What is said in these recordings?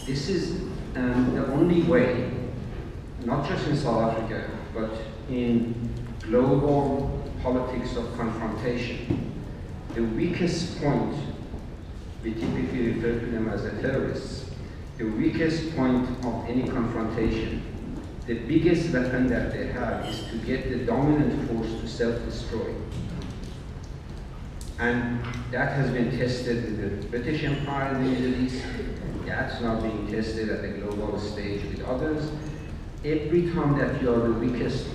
This is the only way, not just in South Africa, but in global politics of confrontation. The weakest point, we typically refer to them as the terrorists, the weakest point of any confrontation, the biggest weapon that they have is to get the dominant force to self-destroy. And that has been tested with the British Empire in the Middle East. That's now being tested at the global stage with others. Every time that you are the weakest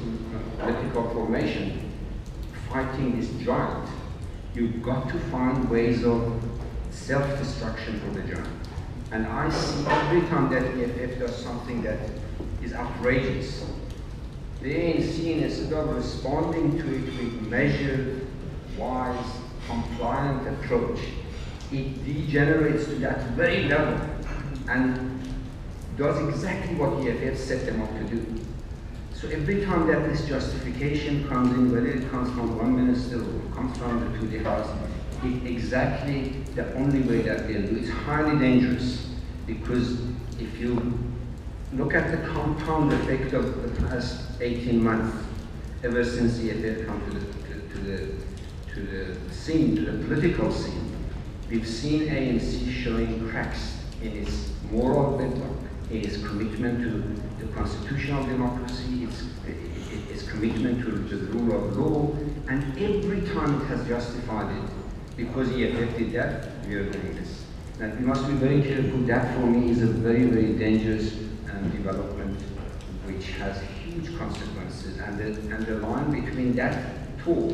political formation fighting this giant, you've got to find ways of self-destruction for the giant. And I see every time that EFF does something that is outrageous, the ANC, instead of responding to it with measured, wise, compliant approach, it degenerates to that very level and does exactly what EFF set them up to do. So every time that this justification comes in, whether it comes from one minister or comes from the to the House, it's exactly the only way that they'll do it. It's highly dangerous, because if you look at the compound effect of the past 18 months, ever since EFF come to the scene, to the political scene, we've seen ANC showing cracks in its moral bedrock, in its commitment to the constitutional democracy, its commitment to the rule of law, and every time it has justified it, because EFF did that, we are doing this. And we must be very careful. That for me is a very, very dangerous development which has huge consequences. And the line between that talk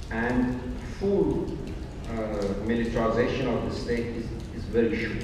and full militarization of the state is very short.